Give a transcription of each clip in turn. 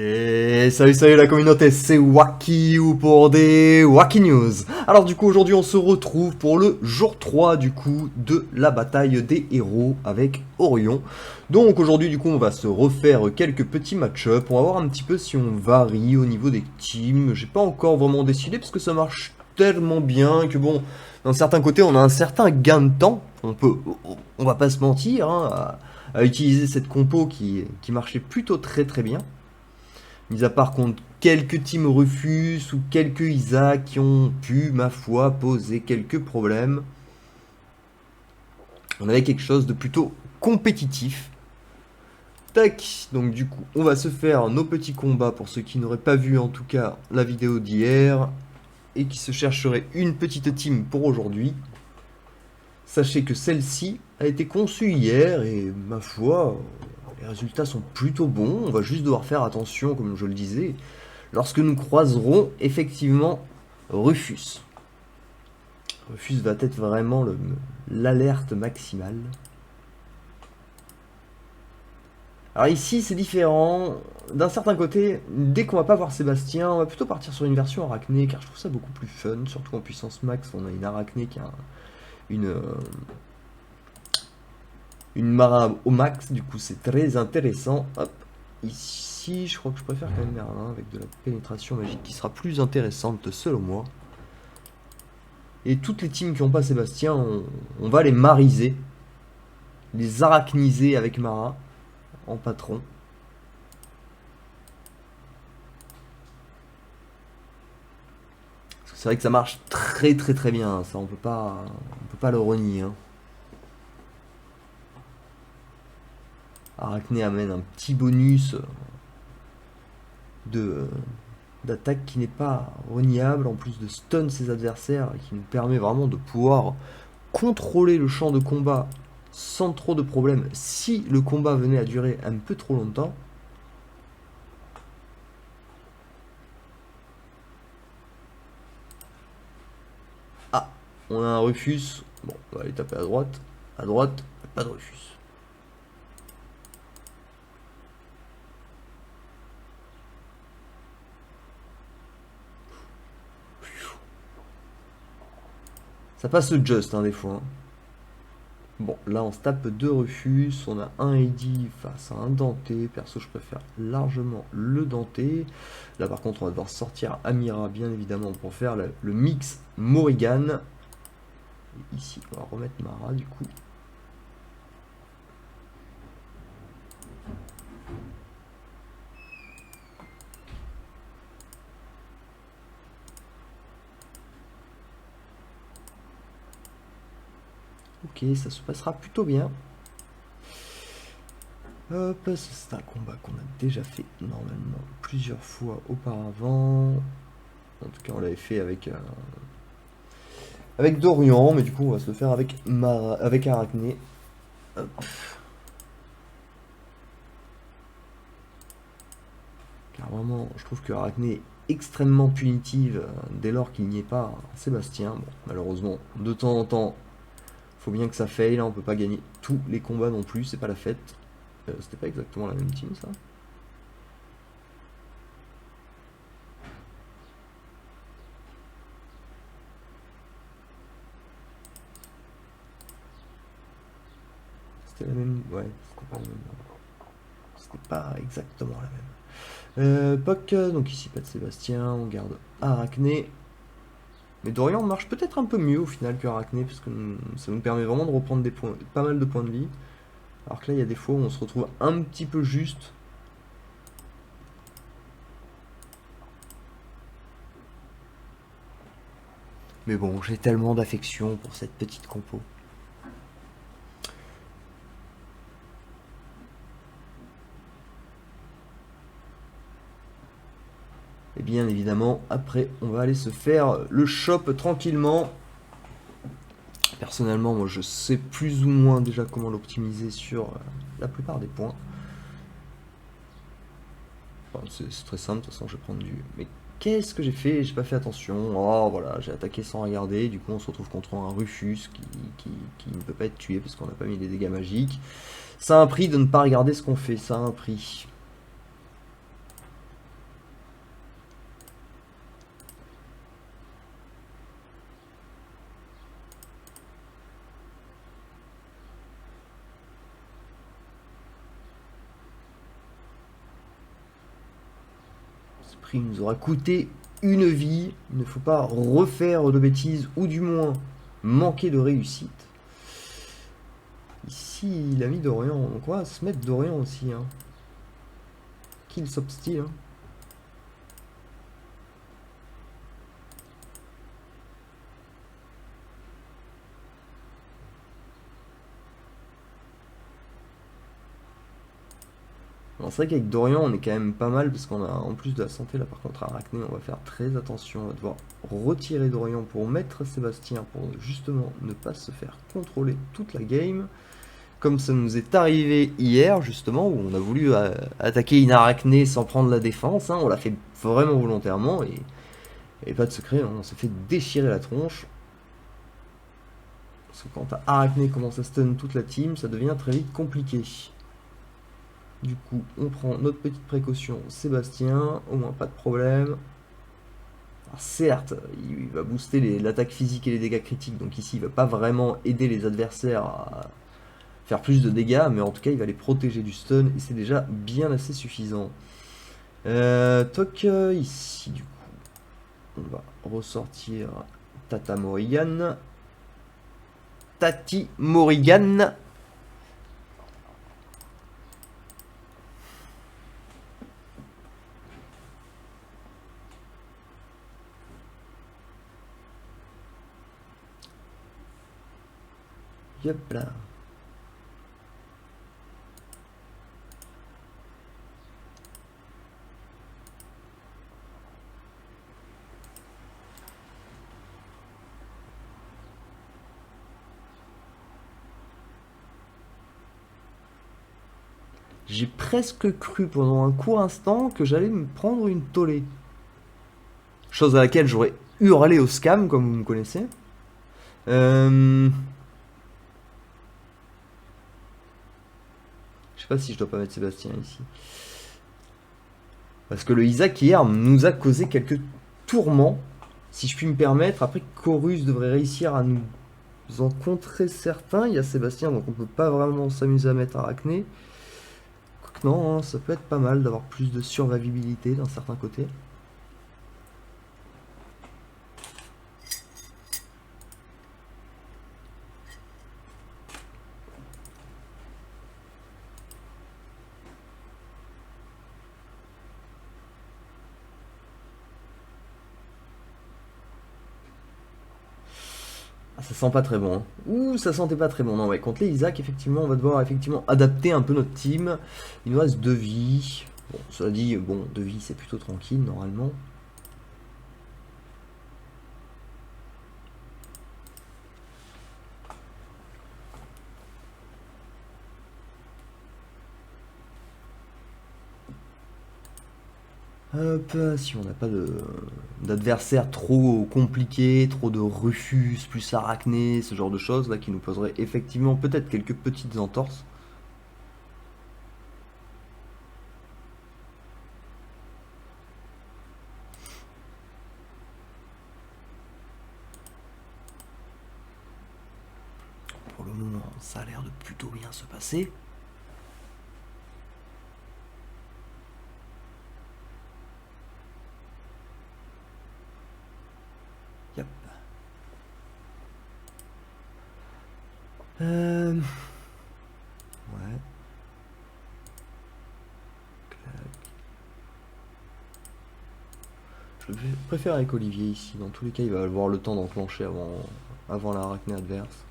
Et salut la communauté, c'est Wakiu pour des Waki News. Alors du coup aujourd'hui on se retrouve pour le jour 3 du coup de la bataille des héros avec Orion. Donc aujourd'hui du coup on va se refaire quelques petits match-up, on va voir un petit peu si on varie au niveau des teams. J'ai pas encore vraiment décidé parce que ça marche tellement bien que bon, d'un certain côté on a un certain gain de temps. On va pas se mentir hein, à utiliser cette compo qui marchait plutôt très bien. Mis à part contre quelques Team Rufus ou quelques Isaac qui ont pu, ma foi, poser quelques problèmes. On avait quelque chose de plutôt compétitif. Tac, donc du coup, on va se faire nos petits combats pour ceux qui n'auraient pas vu en tout cas la vidéo d'hier et qui se chercheraient une petite team pour aujourd'hui. Sachez que celle-ci a été conçue hier et ma foi, les résultats sont plutôt bons. On va juste devoir faire attention, comme je le disais, lorsque nous croiserons effectivement Rufus. Rufus va être vraiment l'alerte maximale. Alors ici c'est différent. D'un certain côté, dès qu'on va pas voir Sébastien, on va plutôt partir sur une version Arachné, car je trouve ça beaucoup plus fun, surtout en puissance max, on a une Arachné qui a une Mara au max, du coup c'est très intéressant. Hop, ici je crois que je préfère quand même Merlin avec de la pénétration magique qui sera plus intéressante selon moi. Et toutes les teams qui n'ont pas Sébastien, on va les mariser, les arachniser avec Mara en patron. C'est vrai que ça marche très bien, ça on peut pas le renier. Hein. Arachné amène un petit bonus d'attaque qui n'est pas reniable, en plus de stun ses adversaires et qui nous permet vraiment de pouvoir contrôler le champ de combat sans trop de problèmes si le combat venait à durer un peu trop longtemps. Ah, on a un Rufus. Bon, on va aller taper à droite. À droite, pas de Rufus. Ça passe juste hein, des fois. Hein. Bon, là on se tape deux Rufus, on a un Eddie face à un Danté. Perso, je préfère largement le Danté. Là par contre, on va devoir sortir Amira, bien évidemment, pour faire le mix Morrigan. Et ici, on va remettre Mara du coup. Ok, ça se passera plutôt bien. Hop, c'est un combat qu'on a déjà fait normalement plusieurs fois auparavant. En tout cas, on l'avait fait avec Dorian, mais du coup, on va se le faire avec Arachné. Hop. Car vraiment, je trouve que Arachné est extrêmement punitive dès lors qu'il n'y est pas Sébastien. Bon, malheureusement, de temps en temps, faut bien que ça faille. Là, on peut pas gagner tous les combats non plus, c'est pas la fête. C'était pas exactement la même team, ça. C'était la même... Ouais, c'était pas la même. C'était pas exactement la même. Puck, donc ici pas de Sébastien, on garde Arachné. Mais Dorian marche peut-être un peu mieux au final que Arachné, parce que ça nous permet vraiment de reprendre des points, pas mal de points de vie. Alors que là, il y a des fois où on se retrouve un petit peu juste. Mais bon, j'ai tellement d'affection pour cette petite compo. Et bien évidemment, après, on va aller se faire le shop tranquillement. Personnellement, moi, je sais plus ou moins déjà comment l'optimiser sur la plupart des points. Enfin, c'est très simple, de toute façon, je vais prendre du... Mais qu'est-ce que j'ai fait? J'ai pas fait attention. Oh, voilà, j'ai attaqué sans regarder. Du coup, on se retrouve contre un Rufus qui ne peut pas être tué parce qu'on n'a pas mis les dégâts magiques. Ça a un prix de ne pas regarder ce qu'on fait, ça a un prix. prix nous aura coûté une vie. Il ne faut pas refaire de bêtises, ou du moins manquer de réussite. Ici, il a mis Dorian, donc on va se mettre Dorian aussi. Hein. Qu'il s'obstine. Hein. C'est vrai qu'avec Dorian on est quand même pas mal parce qu'on a en plus de la santé là par contre Arachné on va faire très attention, on va devoir retirer Dorian pour mettre Sébastien pour justement ne pas se faire contrôler toute la game comme ça nous est arrivé hier justement où on a voulu attaquer une Arachné sans prendre la défense, hein, on l'a fait vraiment volontairement et pas de secret, hein, on s'est fait déchirer la tronche parce que quand Arachné commence à stun toute la team ça devient très vite compliqué. Du coup, on prend notre petite précaution, Sébastien, au moins pas de problème. Alors certes, il va booster l'attaque physique et les dégâts critiques, donc ici il va pas vraiment aider les adversaires à faire plus de dégâts, mais en tout cas il va les protéger du stun, et c'est déjà bien assez suffisant. Toc, ici du coup, on va ressortir Tata Morrigan. Tati Morrigan. Yep là. J'ai presque cru pendant un court instant que j'allais me prendre une tollée. Chose à laquelle j'aurais hurlé au scam, comme vous me connaissez. Je sais pas si je dois pas mettre Sébastien ici. Parce que le Isaac hier nous a causé quelques tourments, si je puis me permettre. Après, Chorus devrait réussir à nous en contrer certains. Il y a Sébastien, donc on peut pas vraiment s'amuser à mettre Arachné. Non, hein, ça peut être pas mal d'avoir plus de survivabilité d'un certain côté. Ah, ça sent pas très bon. Hein. Ouh, ça sentait pas très bon. Non, ouais, contre les Isaac, effectivement, on va devoir effectivement adapter un peu notre team. Il nous reste 2 vies. Bon, cela dit, bon, 2 vies, c'est plutôt tranquille, normalement. Hop, si on n'a pas d'adversaire trop compliqué, trop de Rufus, plus Arachné, ce genre de choses là qui nous poserait effectivement peut-être quelques petites entorses. Pour le moment, ça a l'air de plutôt bien se passer. Yep. Ouais. Je préfère avec Olivier ici. Dans tous les cas, il va avoir le temps d'enclencher avant l'arachné adverse.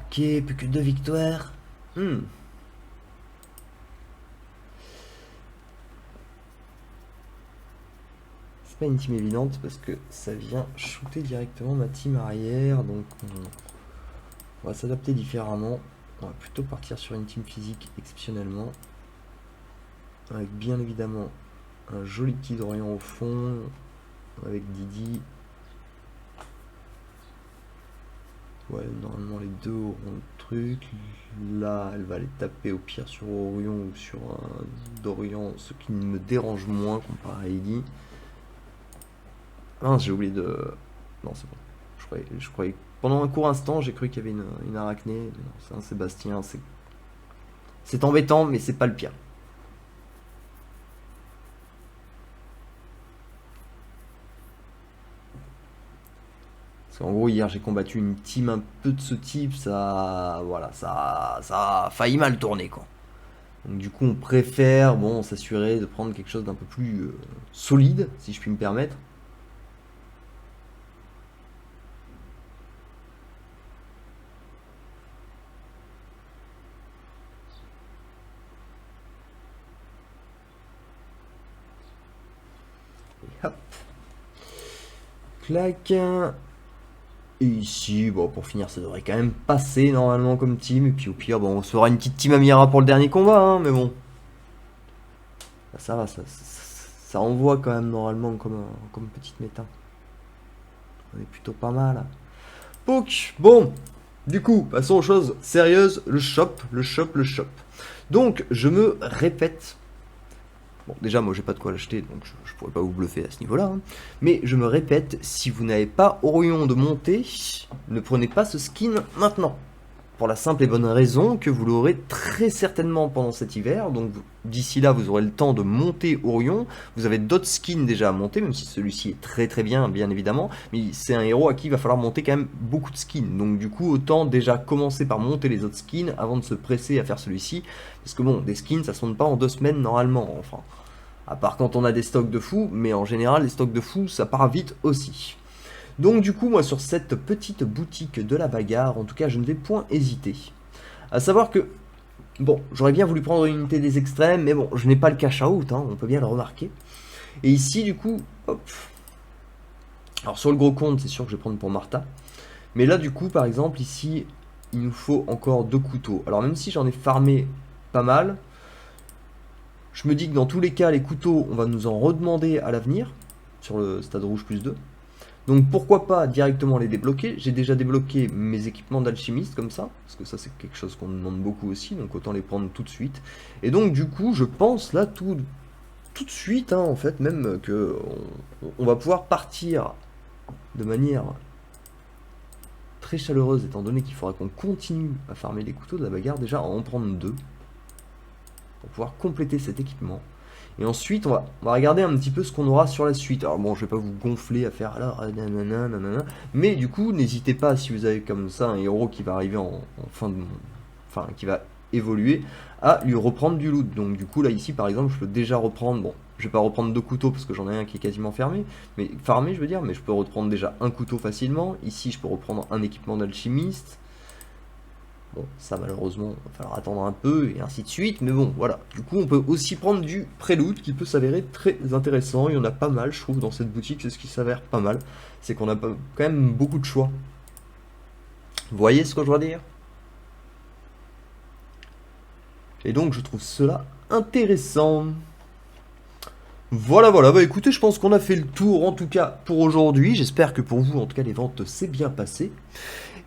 Ok, plus que 2 victoires. C'est pas une team évidente parce que ça vient shooter directement ma team arrière. Donc on va s'adapter différemment. On va plutôt partir sur une team physique exceptionnellement. Avec bien évidemment un joli petit Dorian au fond. Avec Didi. Ouais, normalement les deux auront le truc. Là, elle va les taper au pire sur Orion ou sur un Dorian, ce qui me dérange moins comparé à Ellie. Ah, j'ai oublié de... Non, c'est bon. Je croyais Pendant un court instant, j'ai cru qu'il y avait une arachnée. Mais non, c'est un Sébastien, c'est embêtant, mais c'est pas le pire. Parce qu'en gros, hier, j'ai combattu une team un peu de ce type, voilà, ça a failli mal tourner, quoi. Donc du coup, on préfère, bon, s'assurer de prendre quelque chose d'un peu plus solide, si je puis me permettre. Et hop. Clac. Et ici, bon, pour finir, ça devrait quand même passer normalement comme team. Et puis au pire, bon, on se fera une petite team Amira pour le dernier combat, hein, mais bon. Ça va, ça envoie quand même normalement comme petite méta. On est plutôt pas mal. Donc, bon, du coup, passons aux choses sérieuses. Le shop. Donc, je me répète. Bon, déjà, moi, j'ai pas de quoi l'acheter, donc je pourrais pas vous bluffer à ce niveau-là. Hein. Mais je me répète, si vous n'avez pas Orion de montée, ne prenez pas ce skin maintenant. Pour la simple et bonne raison que vous l'aurez très certainement pendant cet hiver. Donc, d'ici là, vous aurez le temps de monter Orion. Vous avez d'autres skins déjà à monter, même si celui-ci est très très bien, bien évidemment. Mais c'est un héros à qui il va falloir monter quand même beaucoup de skins. Donc, du coup, autant déjà commencer par monter les autres skins avant de se presser à faire celui-ci. Parce que bon, des skins, ça se monte pas en 2 semaines normalement. Enfin, à part quand on a des stocks de fous. Mais en général, les stocks de fous, ça part vite aussi. Donc du coup, moi sur cette petite boutique de la bagarre, en tout cas je ne vais point hésiter. À savoir que, bon, j'aurais bien voulu prendre une unité des extrêmes, mais bon, je n'ai pas le cash out, hein, on peut bien le remarquer. Et ici du coup, hop. Alors sur le gros compte, c'est sûr que je vais prendre pour Martha. Mais là du coup, par exemple, ici, il nous faut encore 2 couteaux. Alors même si j'en ai farmé pas mal, je me dis que dans tous les cas, les couteaux, on va nous en redemander à l'avenir, sur le stade rouge plus 2. Donc pourquoi pas directement les débloquer. J'ai déjà débloqué mes équipements d'alchimiste comme ça, parce que ça c'est quelque chose qu'on me demande beaucoup aussi, donc autant les prendre tout de suite. Et donc du coup je pense là tout de suite, hein, en fait, même que on va pouvoir partir de manière très chaleureuse, étant donné qu'il faudra qu'on continue à farmer les couteaux de la bagarre, déjà en prendre 2, pour pouvoir compléter cet équipement. Et ensuite, on va regarder un petit peu ce qu'on aura sur la suite. Alors bon, je vais pas vous gonfler à faire alors nanana, nanana. Mais du coup, n'hésitez pas, si vous avez comme ça un héros qui va arriver en fin de... Enfin, qui va évoluer, à lui reprendre du loot. Donc du coup, là, ici, par exemple, je peux déjà reprendre... Bon, je vais pas reprendre 2 couteaux parce que j'en ai un qui est quasiment farmé, mais je veux dire, mais je peux reprendre déjà un couteau facilement. Ici, je peux reprendre un équipement d'alchimiste. Bon, ça malheureusement, il va falloir attendre un peu et ainsi de suite, mais bon, voilà. Du coup, on peut aussi prendre du préloot qui peut s'avérer très intéressant. Il y en a pas mal, je trouve, dans cette boutique, c'est ce qui s'avère pas mal. C'est qu'on a quand même beaucoup de choix. Vous voyez ce que je veux dire? Et donc, je trouve cela intéressant. Voilà, bah écoutez, je pense qu'on a fait le tour, en tout cas, pour aujourd'hui. J'espère que pour vous, en tout cas, les ventes s'est bien passées.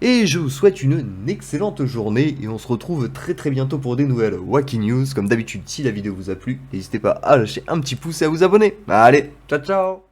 Et je vous souhaite une excellente journée et on se retrouve très très bientôt pour des nouvelles Wacky News. Comme d'habitude, si la vidéo vous a plu, n'hésitez pas à lâcher un petit pouce et à vous abonner. Allez, ciao ciao!